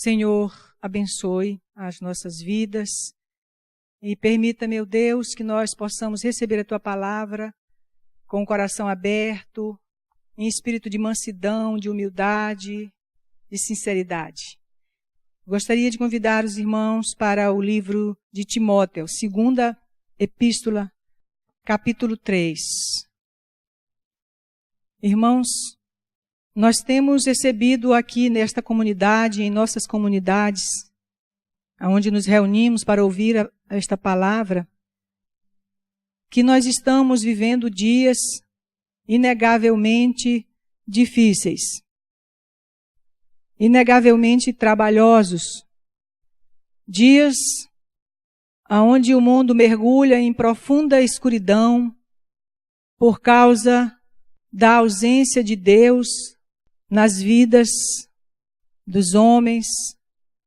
Senhor, abençoe as nossas vidas e permita, meu Deus, que nós possamos receber a Tua palavra com o coração aberto, em espírito de mansidão, de humildade, de sinceridade. Gostaria de convidar os irmãos para o livro de Timóteo, 2ª Epístola, capítulo 3. Irmãos, nós temos recebido aqui nesta comunidade, em nossas comunidades, onde nos reunimos para ouvir esta palavra, que nós estamos vivendo dias inegavelmente difíceis, inegavelmente trabalhosos, dias onde o mundo mergulha em profunda escuridão por causa da ausência de Deus nas vidas dos homens,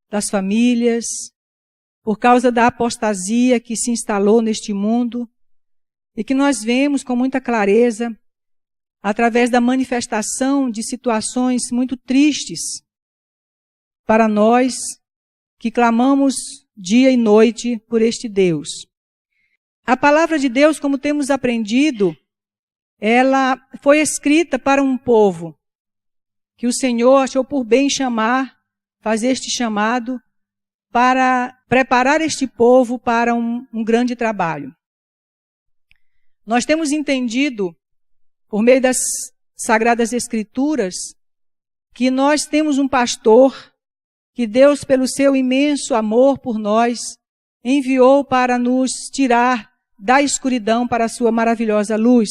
das famílias, por causa da apostasia que se instalou neste mundo e que nós vemos com muita clareza através da manifestação de situações muito tristes para nós que clamamos dia e noite por este Deus. A palavra de Deus, como temos aprendido, ela foi escrita para um povo que o Senhor achou por bem fazer este chamado para preparar este povo para um grande trabalho. Nós temos entendido, por meio das Sagradas Escrituras, que nós temos um pastor que Deus, pelo seu imenso amor por nós, enviou para nos tirar da escuridão para a sua maravilhosa luz.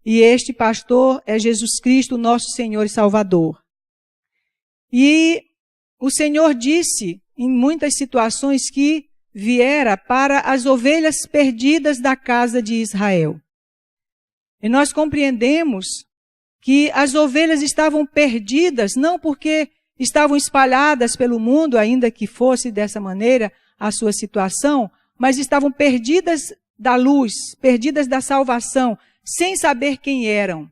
E este pastor é Jesus Cristo, nosso Senhor e Salvador. E o Senhor disse em muitas situações que viera para as ovelhas perdidas da casa de Israel. E nós compreendemos que as ovelhas estavam perdidas, não porque estavam espalhadas pelo mundo, ainda que fosse dessa maneira a sua situação, mas estavam perdidas da luz, perdidas da salvação, sem saber quem eram.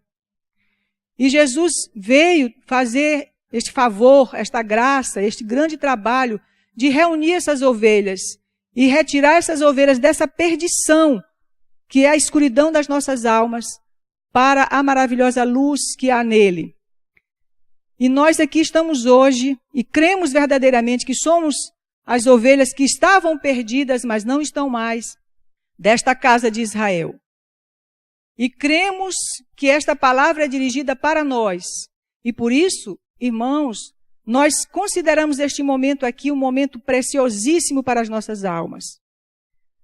E Jesus veio fazer este favor, esta graça, este grande trabalho de reunir essas ovelhas e retirar essas ovelhas dessa perdição, que é a escuridão das nossas almas, para a maravilhosa luz que há nele. E nós aqui estamos hoje e cremos verdadeiramente que somos as ovelhas que estavam perdidas, mas não estão mais, desta casa de Israel. E cremos que esta palavra é dirigida para nós. E por isso, irmãos, nós consideramos este momento aqui um momento preciosíssimo para as nossas almas.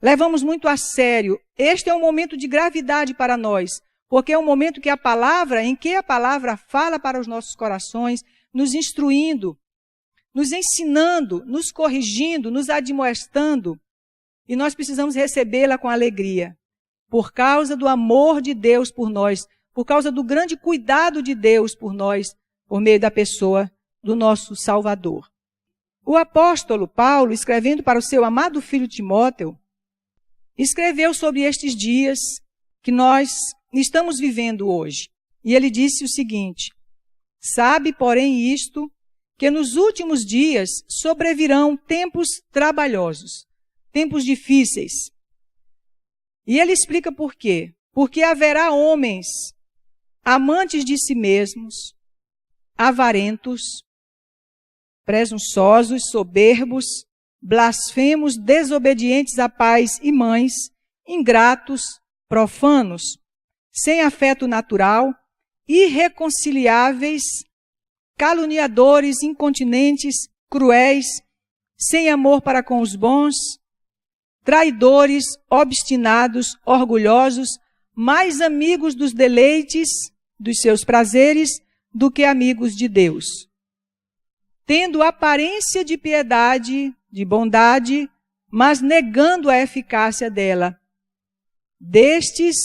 Levamos muito a sério. Este é um momento de gravidade para nós, porque é um momento em que a palavra fala para os nossos corações, nos instruindo, nos ensinando, nos corrigindo, nos admoestando. E nós precisamos recebê-la com alegria. Por causa do amor de Deus por nós, por causa do grande cuidado de Deus por nós, por meio da pessoa do nosso Salvador. O apóstolo Paulo, escrevendo para o seu amado filho Timóteo, escreveu sobre estes dias que nós estamos vivendo hoje. E ele disse o seguinte: sabe, porém, isto, que nos últimos dias sobrevirão tempos trabalhosos, tempos difíceis. E ele explica por quê. Porque haverá homens amantes de si mesmos, avarentos, presunçosos, soberbos, blasfemos, desobedientes a pais e mães, ingratos, profanos, sem afeto natural, irreconciliáveis, caluniadores, incontinentes, cruéis, sem amor para com os bons, traidores, obstinados, orgulhosos, mais amigos dos deleites, dos seus prazeres, do que amigos de Deus. Tendo aparência de piedade, de bondade, mas negando a eficácia dela. Destes,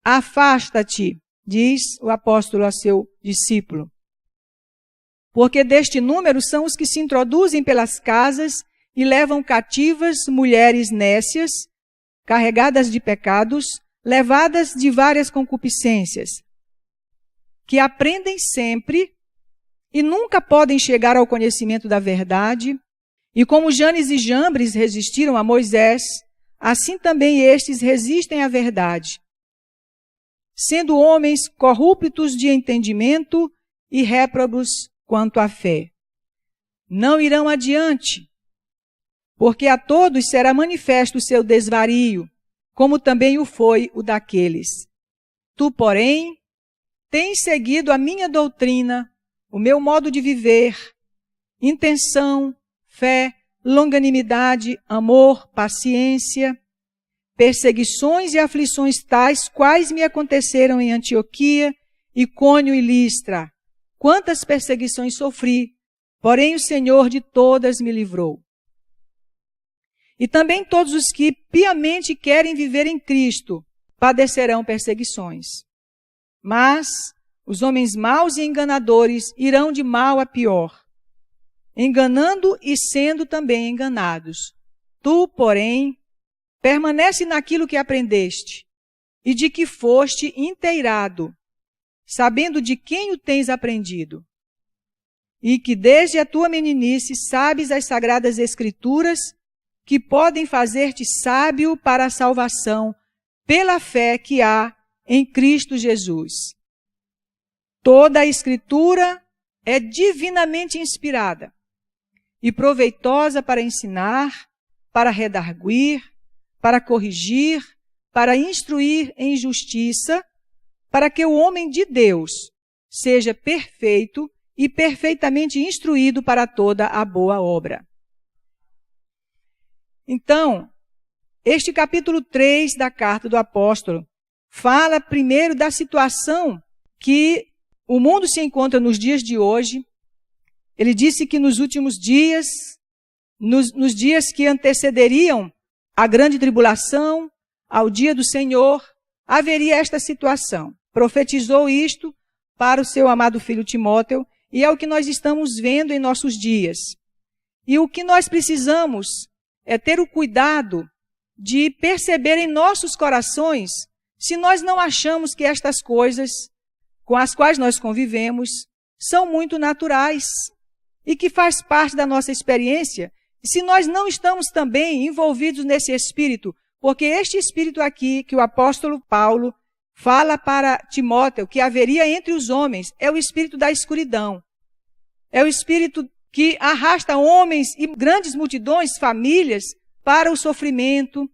afasta-te, diz o apóstolo a seu discípulo. Porque deste número são os que se introduzem pelas casas e levam cativas mulheres nécias, carregadas de pecados, levadas de várias concupiscências, que aprendem sempre e nunca podem chegar ao conhecimento da verdade. E como Janes e Jambres resistiram a Moisés, assim também estes resistem à verdade, sendo homens corruptos de entendimento e réprobos quanto à fé. Não irão adiante, porque a todos será manifesto o seu desvario, como também o foi o daqueles. Tu, porém, tens seguido a minha doutrina, o meu modo de viver, intenção, fé, longanimidade, amor, paciência, perseguições e aflições tais quais me aconteceram em Antioquia, Icônio e Listra. Quantas perseguições sofri, porém o Senhor de todas me livrou. E também todos os que piamente querem viver em Cristo padecerão perseguições. Mas os homens maus e enganadores irão de mal a pior, enganando e sendo também enganados. Tu, porém, permanece naquilo que aprendeste e de que foste inteirado, sabendo de quem o tens aprendido, e que desde a tua meninice sabes as sagradas Escrituras que podem fazer-te sábio para a salvação pela fé que há em Cristo Jesus. Toda a Escritura é divinamente inspirada e proveitosa para ensinar, para redarguir, para corrigir, para instruir em justiça, para que o homem de Deus seja perfeito e perfeitamente instruído para toda a boa obra. Então, este capítulo 3 da carta do apóstolo fala primeiro da situação que o mundo se encontra nos dias de hoje. Ele disse que nos últimos dias, nos dias que antecederiam a grande tribulação, ao dia do Senhor, haveria esta situação. Profetizou isto para o seu amado filho Timóteo, e é o que nós estamos vendo em nossos dias. E o que nós precisamos é ter o cuidado de perceber em nossos corações se nós não achamos que estas coisas com as quais nós convivemos são muito naturais e que faz parte da nossa experiência, se nós não estamos também envolvidos nesse espírito, porque este espírito aqui que o apóstolo Paulo fala para Timóteo que haveria entre os homens é o espírito da escuridão. É o espírito que arrasta homens e grandes multidões, famílias, para o sofrimento.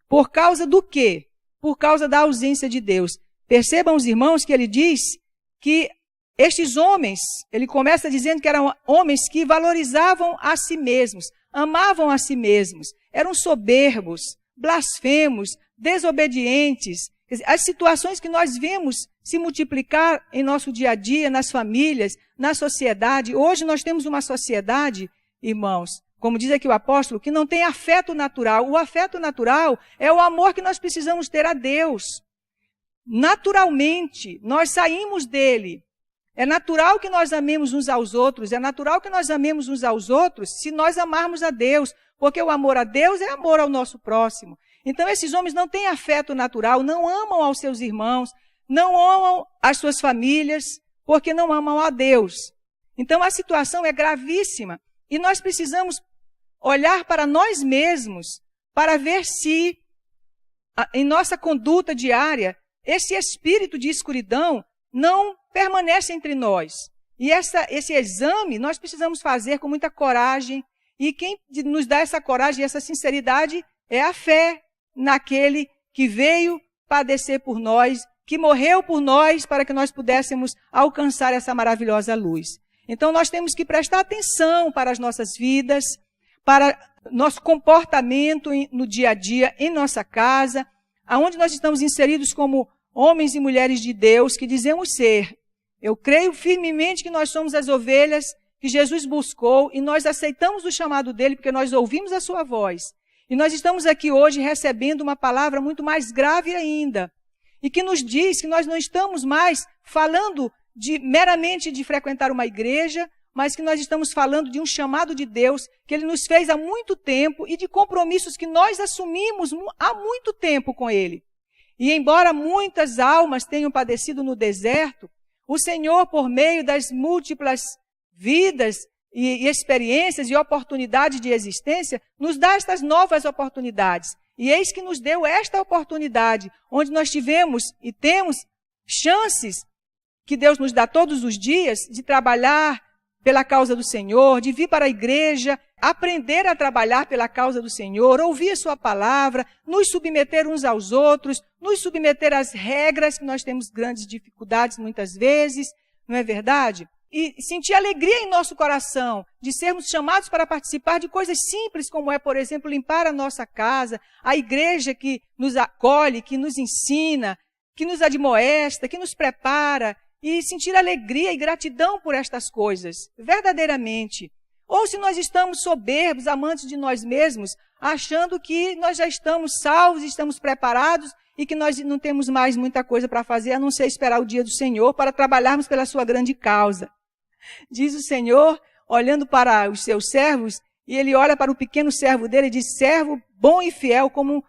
Por causa do quê? Por causa da ausência de Deus. Percebam os irmãos que ele diz que estes homens, ele começa dizendo que eram homens que valorizavam a si mesmos, amavam a si mesmos, eram soberbos, blasfemos, desobedientes. As situações que nós vemos se multiplicar em nosso dia a dia, nas famílias, na sociedade. Hoje nós temos uma sociedade, irmãos, como diz aqui o apóstolo, que não tem afeto natural. O afeto natural é o amor que nós precisamos ter a Deus. Naturalmente, nós saímos dele. É natural que nós amemos uns aos outros, é natural que nós amemos uns aos outros se nós amarmos a Deus, porque o amor a Deus é amor ao nosso próximo. Então esses homens não têm afeto natural, não amam aos seus irmãos, não amam as suas famílias, porque não amam a Deus. Então a situação é gravíssima e nós precisamos olhar para nós mesmos para ver se em nossa conduta diária esse espírito de escuridão não permanece entre nós. E esse exame nós precisamos fazer com muita coragem. E quem nos dá essa coragem e essa sinceridade é a fé naquele que veio padecer por nós, que morreu por nós para que nós pudéssemos alcançar essa maravilhosa luz. Então nós temos que prestar atenção para as nossas vidas, para nosso comportamento no dia a dia, em nossa casa, aonde nós estamos inseridos como homens e mulheres de Deus que dizemos ser. Eu creio firmemente que nós somos as ovelhas que Jesus buscou e nós aceitamos o chamado dele porque nós ouvimos a sua voz. E nós estamos aqui hoje recebendo uma palavra muito mais grave ainda e que nos diz que nós não estamos mais falando meramente de frequentar uma igreja, mas que nós estamos falando de um chamado de Deus que ele nos fez há muito tempo e de compromissos que nós assumimos há muito tempo com ele. E embora muitas almas tenham padecido no deserto, o Senhor, por meio das múltiplas vidas e experiências e oportunidades de existência, nos dá estas novas oportunidades. E eis que nos deu esta oportunidade, onde nós tivemos e temos chances que Deus nos dá todos os dias de trabalhar pela causa do Senhor, de vir para a igreja, aprender a trabalhar pela causa do Senhor, ouvir a sua palavra, nos submeter uns aos outros, nos submeter às regras, que nós temos grandes dificuldades muitas vezes, não é verdade? E sentir alegria em nosso coração de sermos chamados para participar de coisas simples, como é, por exemplo, limpar a nossa casa, a igreja que nos acolhe, que nos ensina, que nos admoesta, que nos prepara, e sentir alegria e gratidão por estas coisas, verdadeiramente. Ou se nós estamos soberbos, amantes de nós mesmos, achando que nós já estamos salvos, estamos preparados e que nós não temos mais muita coisa para fazer, a não ser esperar o dia do Senhor para trabalharmos pela sua grande causa. Diz o Senhor, olhando para os seus servos, e ele olha para o pequeno servo dele e diz: servo bom e fiel, como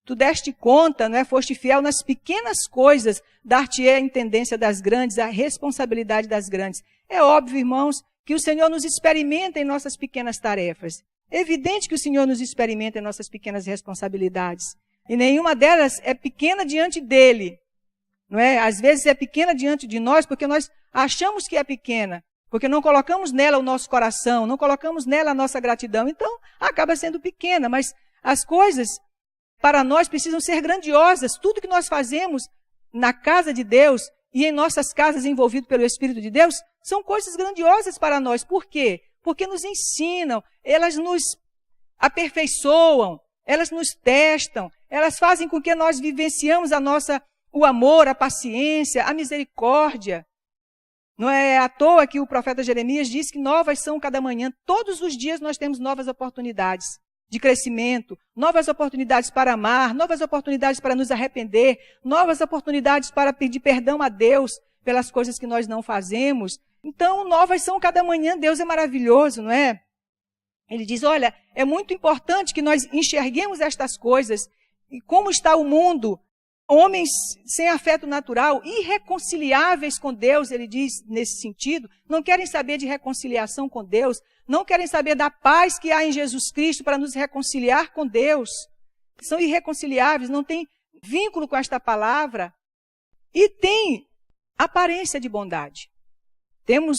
tu deste conta, não é? Foste fiel nas pequenas coisas, dar-te-ei a intendência das grandes, a responsabilidade das grandes. É óbvio, irmãos, que o Senhor nos experimenta em nossas pequenas tarefas. É evidente que o Senhor nos experimenta em nossas pequenas responsabilidades. E nenhuma delas é pequena diante dele. Não é? Às vezes é pequena diante de nós porque nós achamos que é pequena, porque não colocamos nela o nosso coração, não colocamos nela a nossa gratidão. Então, acaba sendo pequena, mas as coisas para nós precisam ser grandiosas. Tudo que nós fazemos na casa de Deus e em nossas casas envolvido pelo Espírito de Deus são coisas grandiosas para nós. Por quê? Porque nos ensinam, elas nos aperfeiçoam, elas nos testam, elas fazem com que nós vivenciamos o amor, a paciência, a misericórdia. Não é à toa que o profeta Jeremias diz que novas são cada manhã. Todos os dias nós temos novas oportunidades de crescimento, novas oportunidades para amar, novas oportunidades para nos arrepender, novas oportunidades para pedir perdão a Deus pelas coisas que nós não fazemos. Então, novas são cada manhã. Deus é maravilhoso, não é? Ele diz, olha, é muito importante que nós enxerguemos estas coisas. E como está o mundo? Homens sem afeto natural, irreconciliáveis com Deus, ele diz nesse sentido, não querem saber de reconciliação com Deus, não querem saber da paz que há em Jesus Cristo para nos reconciliar com Deus. São irreconciliáveis, não têm vínculo com esta palavra e têm aparência de bondade. Temos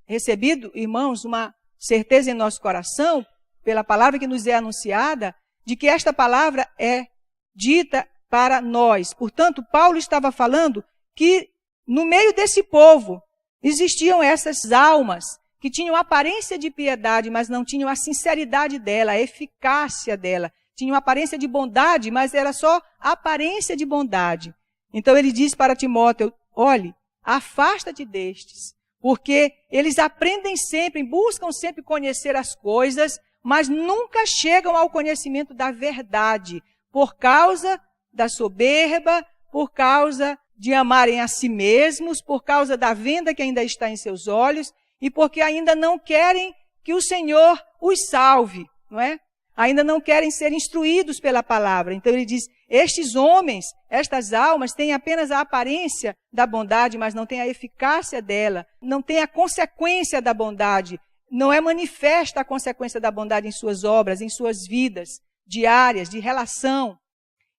recebido, irmãos, uma certeza em nosso coração, pela palavra que nos é anunciada, de que esta palavra é dita para nós. Portanto, Paulo estava falando que no meio desse povo existiam essas almas que tinham aparência de piedade, mas não tinham a sinceridade dela, a eficácia dela. Tinham aparência de bondade, mas era só aparência de bondade. Então ele diz para Timóteo, olhe, afasta-te destes, porque eles aprendem sempre, buscam sempre conhecer as coisas, mas nunca chegam ao conhecimento da verdade, por causa da soberba, por causa de amarem a si mesmos, por causa da venda que ainda está em seus olhos, e porque ainda não querem que o Senhor os salve, não é? Ainda não querem ser instruídos pela palavra. Então ele diz, estes homens, estas almas, têm apenas a aparência da bondade, mas não têm a eficácia dela, não têm a consequência da bondade, não é manifesta a consequência da bondade em suas obras, em suas vidas diárias, de relação.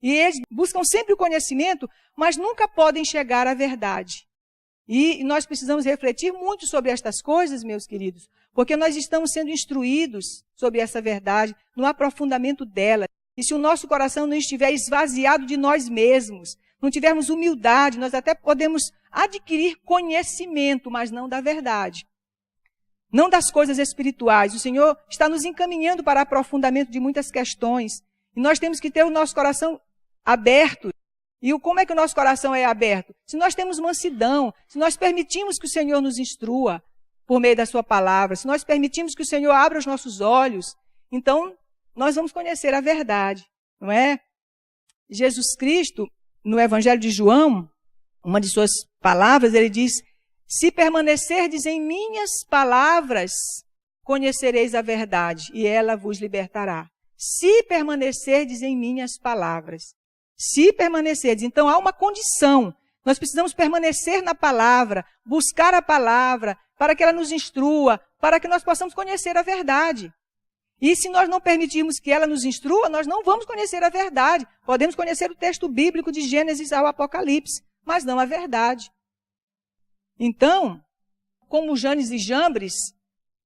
E eles buscam sempre o conhecimento, mas nunca podem chegar à verdade. E nós precisamos refletir muito sobre estas coisas, meus queridos, porque nós estamos sendo instruídos sobre essa verdade, no aprofundamento dela. E se o nosso coração não estiver esvaziado de nós mesmos, não tivermos humildade, nós até podemos adquirir conhecimento, mas não da verdade. Não das coisas espirituais. O Senhor está nos encaminhando para aprofundamento de muitas questões. E nós temos que ter o nosso coração aberto. E como é que o nosso coração é aberto? Se nós temos mansidão, se nós permitimos que o Senhor nos instrua por meio da sua palavra, se nós permitimos que o Senhor abra os nossos olhos, então nós vamos conhecer a verdade, não é? Jesus Cristo, no Evangelho de João, uma de suas palavras, ele diz, se permanecerdes em minhas palavras, conhecereis a verdade e ela vos libertará. Se permanecerdes em minhas palavras. Se permanecerdes. Então há uma condição. Nós precisamos permanecer na palavra, buscar a palavra, para que ela nos instrua, para que nós possamos conhecer a verdade. E se nós não permitirmos que ela nos instrua, nós não vamos conhecer a verdade. Podemos conhecer o texto bíblico de Gênesis ao Apocalipse, mas não a verdade. Então, como Janes e Jambres,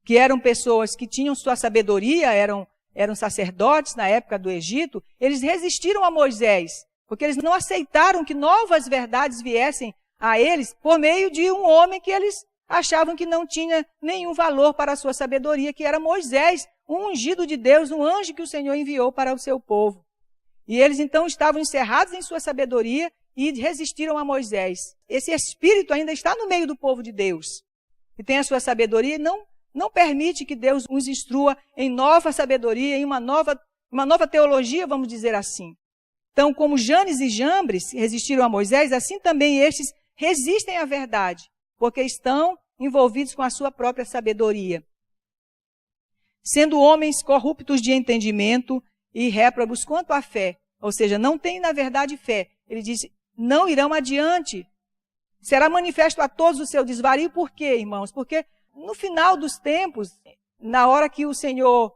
que eram pessoas que tinham sua sabedoria, eram sacerdotes na época do Egito, eles resistiram a Moisés, porque eles não aceitaram que novas verdades viessem a eles por meio de um homem que eles achavam que não tinha nenhum valor para a sua sabedoria, que era Moisés, um ungido de Deus, um anjo que o Senhor enviou para o seu povo. E eles então estavam encerrados em sua sabedoria e resistiram a Moisés. Esse espírito ainda está no meio do povo de Deus, que tem a sua sabedoria e não permite que Deus os instrua em nova sabedoria, em uma nova teologia, vamos dizer assim. Então, como Janes e Jambres resistiram a Moisés, assim também estes resistem à verdade, porque estão envolvidos com a sua própria sabedoria. Sendo homens corruptos de entendimento e réprobos quanto à fé, ou seja, não têm na verdade fé. Ele disse, não irão adiante. Será manifesto a todos o seu desvario. Por quê, irmãos? Porque no final dos tempos, na hora que o Senhor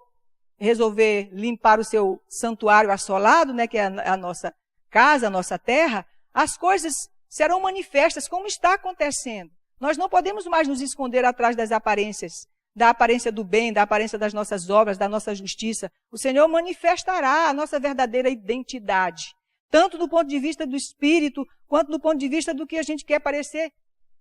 resolver limpar o seu santuário assolado, né, que é a nossa casa, a nossa terra, as coisas serão manifestas como está acontecendo. Nós não podemos mais nos esconder atrás das aparências, da aparência do bem, da aparência das nossas obras, da nossa justiça. O Senhor manifestará a nossa verdadeira identidade, tanto do ponto de vista do espírito, quanto do ponto de vista do que a gente quer parecer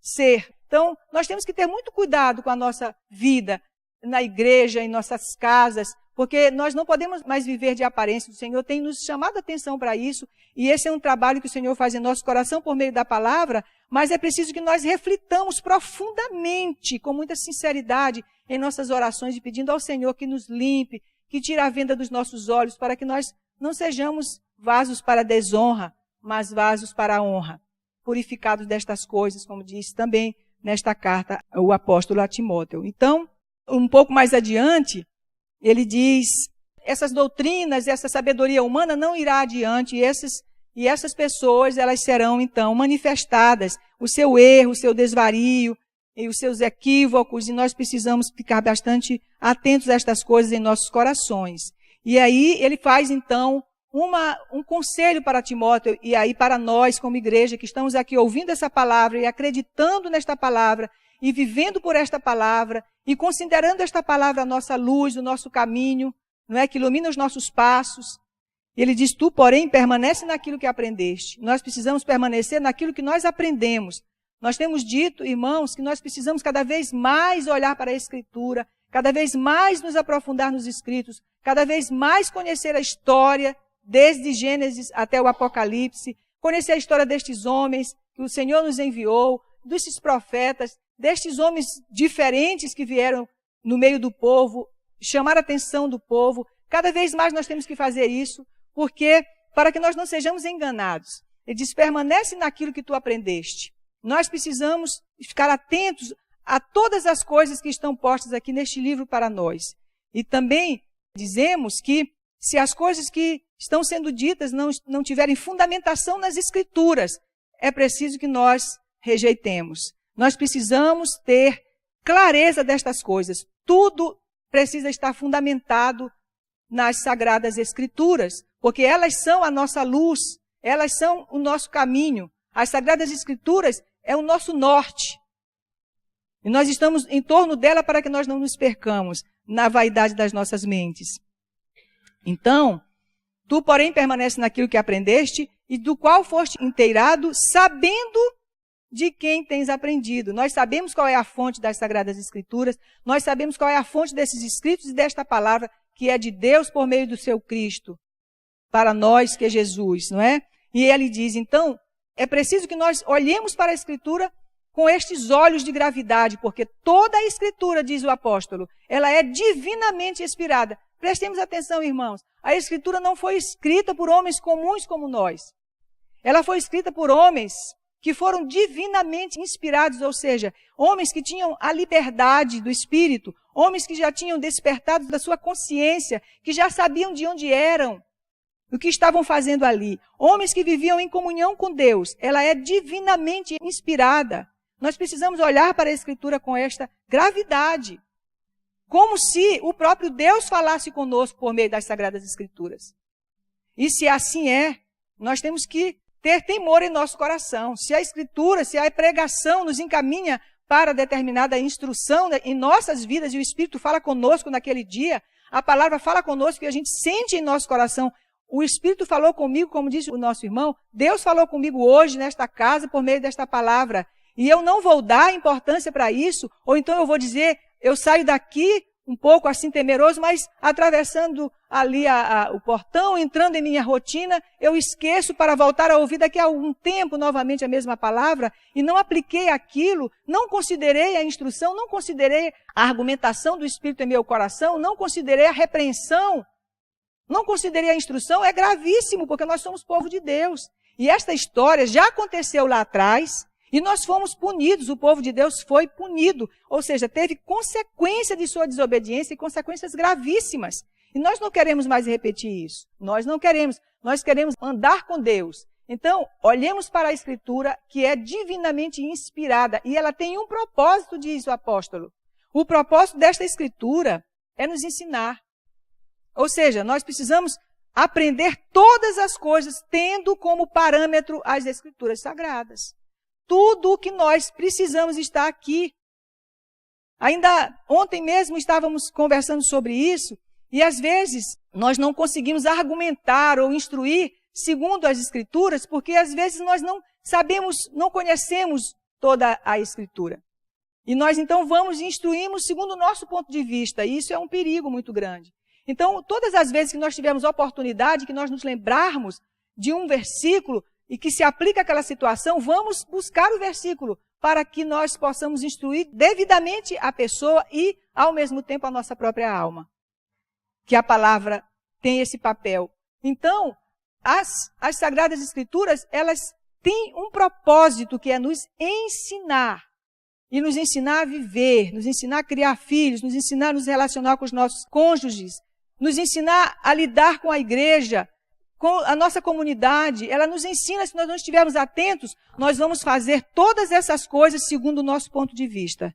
ser. Então, nós temos que ter muito cuidado com a nossa vida na igreja, em nossas casas, porque nós não podemos mais viver de aparência. O Senhor tem nos chamado a atenção para isso, e esse é um trabalho que o Senhor faz em nosso coração por meio da palavra, mas é preciso que nós reflitamos profundamente, com muita sinceridade, em nossas orações, e pedindo ao Senhor que nos limpe, que tire a venda dos nossos olhos, para que nós não sejamos vasos para a desonra, mas vasos para a honra, purificados destas coisas, como diz também nesta carta o apóstolo a Timóteo. Então, um pouco mais adiante, ele diz, essas doutrinas, essa sabedoria humana não irá adiante, e essas pessoas, elas serão então manifestadas, o seu erro, o seu desvario, e os seus equívocos, e nós precisamos ficar bastante atentos a estas coisas em nossos corações. E aí ele faz então um conselho para Timóteo, e aí para nós como igreja que estamos aqui ouvindo essa palavra e acreditando nesta palavra, e vivendo por esta palavra, e considerando esta palavra a nossa luz, o nosso caminho, não é, que ilumina os nossos passos. Ele diz, tu, porém, permanece naquilo que aprendeste. Nós precisamos permanecer naquilo que nós aprendemos. Nós temos dito, irmãos, que nós precisamos cada vez mais olhar para a Escritura, cada vez mais nos aprofundar nos Escritos, cada vez mais conhecer a história, desde Gênesis até o Apocalipse, conhecer a história destes homens que o Senhor nos enviou, destes profetas, destes homens diferentes que vieram no meio do povo, chamar a atenção do povo. Cada vez mais nós temos que fazer isso, porque para que nós não sejamos enganados. Ele diz, permanece naquilo que tu aprendeste. Nós precisamos ficar atentos a todas as coisas que estão postas aqui neste livro para nós. E também dizemos que se as coisas que estão sendo ditas não tiverem fundamentação nas Escrituras, é preciso que nós rejeitemos. Nós precisamos ter clareza destas coisas. Tudo precisa estar fundamentado nas Sagradas Escrituras, porque elas são a nossa luz, elas são o nosso caminho. As Sagradas Escrituras é o nosso norte. E nós estamos em torno dela para que nós não nos percamos na vaidade das nossas mentes. Então, tu, porém, permanece naquilo que aprendeste e do qual foste inteirado, sabendo de quem tens aprendido. Nós sabemos qual é a fonte das Sagradas Escrituras, nós sabemos qual é a fonte desses escritos e desta palavra, que é de Deus por meio do seu Cristo, para nós que é Jesus, não é? E ele diz, então, é preciso que nós olhemos para a Escritura com estes olhos de gravidade, porque toda a Escritura, diz o apóstolo, ela é divinamente inspirada. Prestemos atenção, irmãos, a Escritura não foi escrita por homens comuns como nós. Ela foi escrita por homens que foram divinamente inspirados, ou seja, homens que tinham a liberdade do Espírito, homens que já tinham despertado da sua consciência, que já sabiam de onde eram, o que estavam fazendo ali. Homens que viviam em comunhão com Deus. Ela é divinamente inspirada. Nós precisamos olhar para a Escritura com esta gravidade, como se o próprio Deus falasse conosco por meio das Sagradas Escrituras. E se assim é, nós temos que ter temor em nosso coração. Se a Escritura, se a pregação nos encaminha para determinada instrução em nossas vidas e o Espírito fala conosco naquele dia, a palavra fala conosco e a gente sente em nosso coração. O Espírito falou comigo, como disse o nosso irmão, Deus falou comigo hoje nesta casa por meio desta palavra. E eu não vou dar importância para isso, ou então eu vou dizer, eu saio daqui um pouco assim temeroso, mas atravessando ali o portão, entrando em minha rotina, eu esqueço para voltar a ouvir daqui a algum tempo novamente a mesma palavra e não apliquei aquilo, não considerei a instrução, não considerei a argumentação do Espírito em meu coração, não considerei a repreensão, não considerei a instrução, é gravíssimo, porque nós somos povo de Deus. E esta história já aconteceu lá atrás, e nós fomos punidos, o povo de Deus foi punido, ou seja, teve consequência de sua desobediência e consequências gravíssimas. E nós não queremos mais repetir isso. Nós não queremos. Nós queremos andar com Deus. Então, olhemos para a Escritura, que é divinamente inspirada, e ela tem um propósito, diz o apóstolo. O propósito desta Escritura é nos ensinar. Ou seja, nós precisamos aprender todas as coisas, tendo como parâmetro as Escrituras Sagradas. Tudo o que nós precisamos está aqui. Ainda ontem mesmo estávamos conversando sobre isso, e às vezes nós não conseguimos argumentar ou instruir segundo as Escrituras, porque às vezes nós não sabemos, não conhecemos toda a Escritura. E nós então vamos e instruímos segundo o nosso ponto de vista, e isso é um perigo muito grande. Então, todas as vezes que nós tivermos oportunidade, que nós nos lembrarmos de um versículo, e que se aplica àquela situação, vamos buscar o versículo para que nós possamos instruir devidamente a pessoa e, ao mesmo tempo, a nossa própria alma. Que a palavra tem esse papel. Então, as Sagradas Escrituras, elas têm um propósito que é nos ensinar. E nos ensinar a viver, nos ensinar a criar filhos, nos ensinar a nos relacionar com os nossos cônjuges, nos ensinar a lidar com a igreja, com a nossa comunidade. Ela nos ensina, se nós não estivermos atentos, nós vamos fazer todas essas coisas segundo o nosso ponto de vista.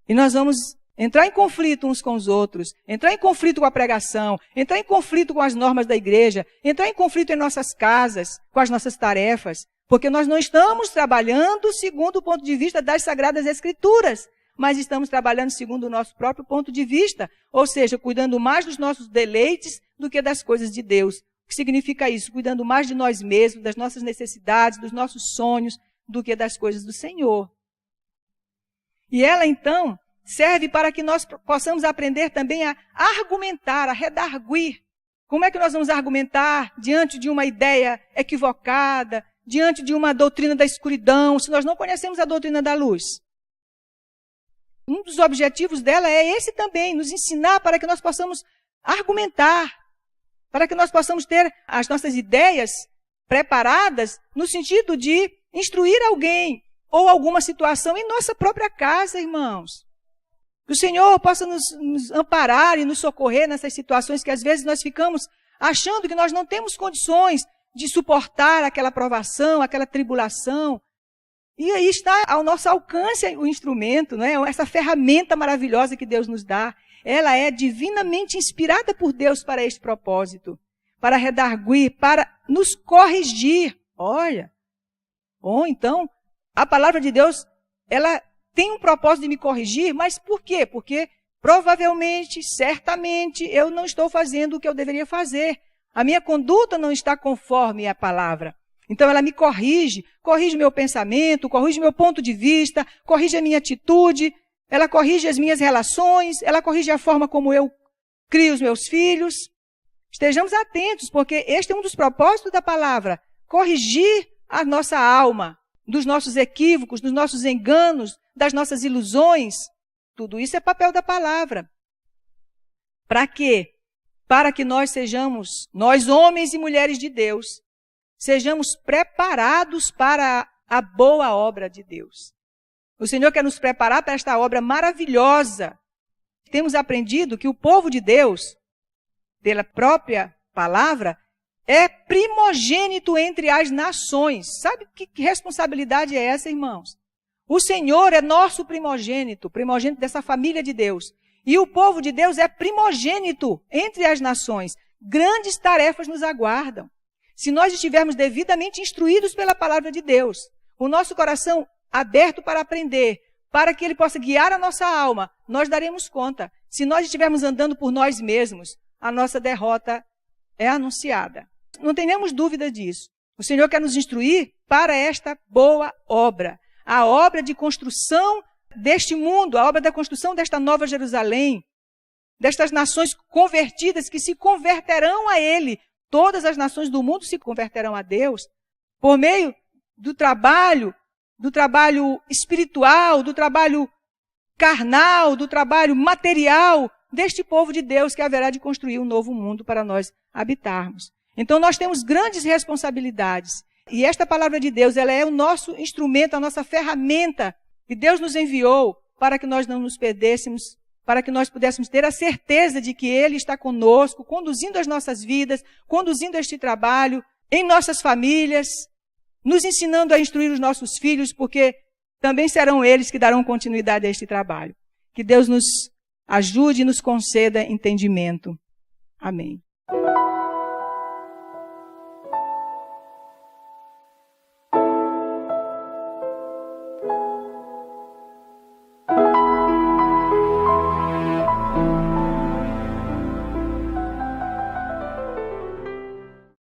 E nós vamos entrar em conflito uns com os outros, entrar em conflito com a pregação, entrar em conflito com as normas da igreja, entrar em conflito em nossas casas, com as nossas tarefas, porque nós não estamos trabalhando segundo o ponto de vista das Sagradas Escrituras, mas estamos trabalhando segundo o nosso próprio ponto de vista, ou seja, cuidando mais dos nossos deleites do que das coisas de Deus. O que significa isso? Cuidando mais de nós mesmos, das nossas necessidades, dos nossos sonhos, do que das coisas do Senhor. E ela, então, serve para que nós possamos aprender também a argumentar, a redarguir. Como é que nós vamos argumentar diante de uma ideia equivocada, diante de uma doutrina da escuridão, se nós não conhecemos a doutrina da luz? Um dos objetivos dela é esse também, nos ensinar para que nós possamos argumentar, para que nós possamos ter as nossas ideias preparadas no sentido de instruir alguém ou alguma situação em nossa própria casa, irmãos. Que o Senhor possa nos amparar e nos socorrer nessas situações que às vezes nós ficamos achando que nós não temos condições de suportar aquela provação, aquela tribulação. E aí está ao nosso alcance o instrumento, não é? Essa ferramenta maravilhosa que Deus nos dá. Ela é divinamente inspirada por Deus para este propósito, para redarguir, para nos corrigir. Olha, então, a palavra de Deus, ela tem um propósito de me corrigir, mas por quê? Porque provavelmente, certamente, eu não estou fazendo o que eu deveria fazer. A minha conduta não está conforme a palavra. Então ela me corrige meu pensamento, corrige meu ponto de vista, corrige a minha atitude, ela corrige as minhas relações, ela corrige a forma como eu crio os meus filhos. Estejamos atentos, porque este é um dos propósitos da palavra, corrigir a nossa alma, dos nossos equívocos, dos nossos enganos, das nossas ilusões. Tudo isso é papel da palavra. Para quê? Para que nós sejamos, nós homens e mulheres de Deus, sejamos preparados para a boa obra de Deus. O Senhor quer nos preparar para esta obra maravilhosa. Temos aprendido que o povo de Deus, pela própria palavra, é primogênito entre as nações. Sabe que responsabilidade é essa, irmãos? O Senhor é nosso primogênito dessa família de Deus. E o povo de Deus é primogênito entre as nações. Grandes tarefas nos aguardam. Se nós estivermos devidamente instruídos pela palavra de Deus, o nosso coração aberto para aprender, para que Ele possa guiar a nossa alma, nós daremos conta. Se nós estivermos andando por nós mesmos, a nossa derrota é anunciada. Não tenhamos dúvida disso. O Senhor quer nos instruir para esta boa obra. A obra de construção deste mundo, a obra da construção desta nova Jerusalém, destas nações convertidas que se converterão a Ele. Todas as nações do mundo se converterão a Deus por meio do trabalho espiritual, do trabalho carnal, do trabalho material deste povo de Deus que haverá de construir um novo mundo para nós habitarmos. Então nós temos grandes responsabilidades. E esta palavra de Deus, ela é o nosso instrumento, a nossa ferramenta que Deus nos enviou para que nós não nos perdêssemos, para que nós pudéssemos ter a certeza de que Ele está conosco, conduzindo as nossas vidas, conduzindo este trabalho em nossas famílias, nos ensinando a instruir os nossos filhos, porque também serão eles que darão continuidade a este trabalho. Que Deus nos ajude e nos conceda entendimento. Amém.